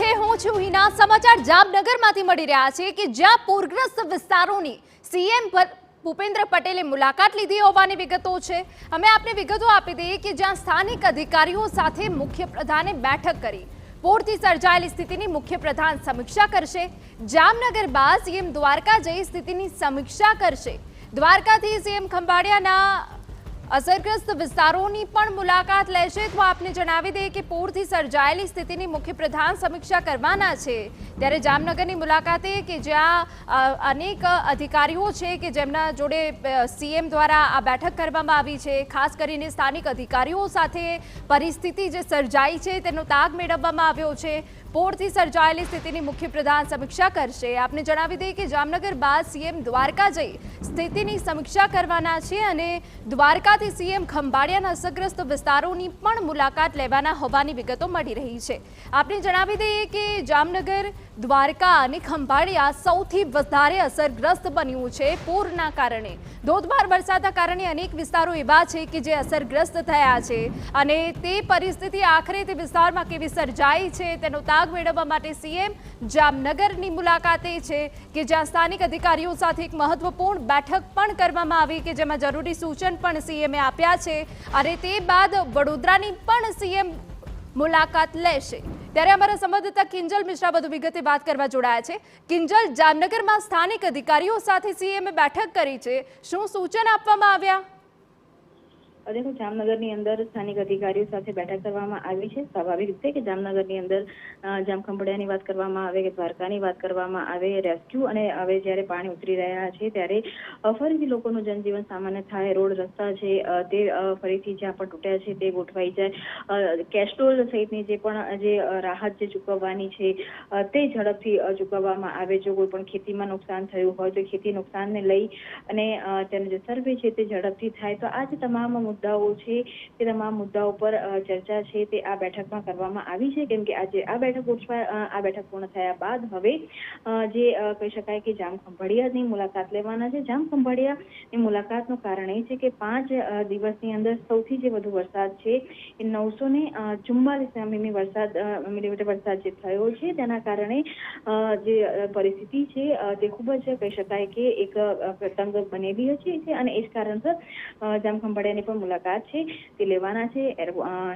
છે હું છું હિના। સમાચાર જામનગરમાંથી મળી રહ્યા છે કે જ્યાં પૂરગ્રસ્ત વિસ્તારોની સીએમ ભૂપેન્દ્ર પટેલે મુલાકાત લીધી હોવાની વિગતો છે। અમે આપને વિગતો આપી દઈએ કે જ્યાં સ્થાનિક અધિકારીઓ સાથે મુખ્યપ્રધાને બેઠક કરી પૂરથી સર્જાયેલી સ્થિતિની મુખ્યપ્રધાન સમીક્ષા કરશે। જામનગર બાદ સીએમ દ્વારકા જઈ સ્થિતિની સમીક્ષા કરશે। દ્વારકાથી સીએમ ખંભાળિયાના અસરગ્રસ્ત વિસ્તારોની પણ મુલાકાત લેશે। તો આપને જણાવી દઈએ કે પૂરથી સર્જાયેલી સ્થિતિની મુખ્યપ્રધાન સમીક્ષા કરવાના છે। ત્યારે જામનગરની મુલાકાતે કે જ્યાં અનેક અધિકારીઓ છે કે જેમના જોડે સીએમ દ્વારા આ બેઠક કરવામાં આવી છે, ખાસ કરીને સ્થાનિક અધિકારીઓ સાથે પરિસ્થિતિ જે સર્જાઈ છે તેનો તાગ મેળવવામાં આવ્યો છે। પૂરથી સર્જાયેલી સ્થિતિની મુખ્યપ્રધાન સમીક્ષા કરશે। આપને જણાવી દઈએ કે જામનગર બાદ સીએમ દ્વારકા જઈ સ્થિતિની સમીક્ષા કરવાના છે અને દ્વારકાથી સીએમ ખંભાળિયાના અસરગ્રસ્ત વિસ્તારોની પણ મુલાકાત લેવાના હોવાની વિગતો મળી રહી છે। આપને જણાવી દઈએ કે જામનગર, દ્વારકા અને ખંભાળિયા સૌથી વધારે અસરગ્રસ્ત બન્યું છે પૂરના કારણે। ધોધમાર વરસાદના કારણે અનેક વિસ્તારો એવા છે કે જે અસરગ્રસ્ત થયા છે અને તે પરિસ્થિતિ આખરે તે વિસ્તારમાં કેવી સર્જાઈ છે તેનો તાગ મેળવવા માટે સીએમ જામનગરની મુલાકાતે છે કે જ્યાં સ્થાનિક અધિકારીઓ સાથે એક મહત્વપૂર્ણ બેઠક પણ કરવામાં આવી કે જેમાં જરૂરી સૂચન પણ સીએમએ આપ્યા છે અને તે બાદ વડોદરાની પણ સીએમ મુલાકાત લેશે। ત્યારે અમારા સંવાદદાતા કિંજલ મિશ્રા વધુ વિગતે વાત કરવા જોડાયા છે। કિંજલ, જામનગરમાં સ્થાનિક અધિકારીઓ સાથે સીએમએ બેઠક કરી છે, શું સૂચન આપવામાં આવ્યા? देखो जामनगરની અંદર સ્થાનિક અધિકારીઓ સાથે બેઠક કરવામાં આવી છે। સ્વાભાવિક રીતે કે જામનગરની અંદર જામખંભાળિયાની વાત કરવામાં આવે કે દ્વારકાની વાત કરવામાં આવે, રેસ્ક્યુ અને હવે જ્યારે પાણી ઉતરી રહ્યા છે ત્યારે ફરીથી લોકોનું જનજીવન સામાન્ય થાય, રોડ રસ્તા છે તે ફરીથી જ્યાં પણ તૂટ્યા છે તે ગોઠવાઈ જાય, કેસ્ટ્રોલ સહિતની જે પણ જે રાહત જે ચૂકવવાની છે તે ઝડપથી ચૂકવવામાં આવે। જો કોઈ પણ ખેતીમાં નુકસાન થયું હોય તો ખેતી નુકસાનને લઈ અને તેનો જે સર્વે છે તે ઝડપથી થાય। તો આ જે તમામ મુદ્દાઓ છે તે તમામ મુદ્દાઓ પર ચર્ચા છે તે આ બેઠકમાં કરવામાં આવી છે। કેમ કે આજે આ બેઠક પૂર્ણ થયા બાદ હવે જે કહી શકાય કે જામખંભાળિયાની મુલાકાત લેવાના છે। જામખંભાળિયાની મુલાકાતનું કારણ એ છે કે 5 દિવસની અંદર સૌથી જે વધુ વરસાદ છે એ 944 મિલીમીટર વરસાદ જે થયો છે તેના કારણે જે પરિસ્થિતિ છે તે ખૂબ જ કહી શકાય કે એક તંગ બનેલી છે અને એ જ કારણસર જામખંભાળિયાની પણ મુલાકાત છે તે લેવાના છે।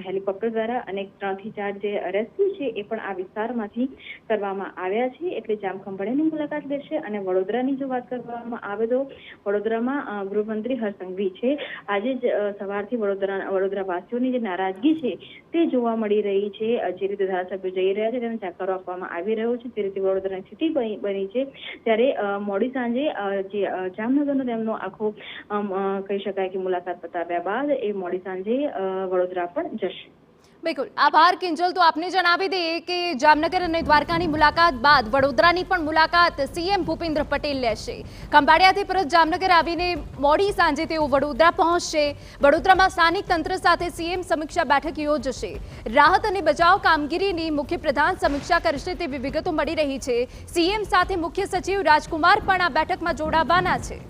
હેલિકોપ્ટર દ્વારા અને 3 થી 4 જે રેસ્ક્યુ છે એ પણ આ વિસ્તારમાંથી કરવામાં આવ્યા છે, એટલે જામખંભાળિયાની મુલાકાત લેશે। અને વડોદરાની જો વાત કરવામાં આવે તો વડોદરામાં ગૃહમંત્રી હર્ષ સંઘવી છે આજે જ સવારથી વડોદરા વાસીઓની જે નારાજગી છે તે જોવા મળી રહી છે। જે રીતે ધારાસભ્યો જઈ રહ્યા છે તેને જાકારો આપવામાં આવી રહ્યો છે, તે રીતે વડોદરાની સ્થિતિ બની છે ત્યારે મોડી સાંજે જે જામનગરનો તેમનો આખો કહી શકાય કે મુલાકાત પતાવ્યા બાદ એ મોડી સાંજે વડોદરા પણ જશે। બિલકુલ, આભાર કિંજલ। તો આપને જણાવી દઈએ કે જામનગર અને દ્વારકાની મુલાકાત બાદ વડોદરાની પણ મુલાકાત સીએમ ભૂપેન્દ્ર પટેલ લેશે। ખંભાળિયાથી પરત જામનગર આવીને મોડી સાંજે તેઓ વડોદરા પહોંચશે। વડોદરામાં સ્થાનિક તંત્ર સાથે સીએમ સમીક્ષા બેઠક યોજશે। રાહત અને બચાવ કામગીરીની મુખ્યપ્રધાન સમીક્ષા કરશે તેવી વિગતો મળી રહી છે। સીએમ સાથે મુખ્ય સચિવ રાજકુમાર પણ આ બેઠકમાં જોડાવાના છે।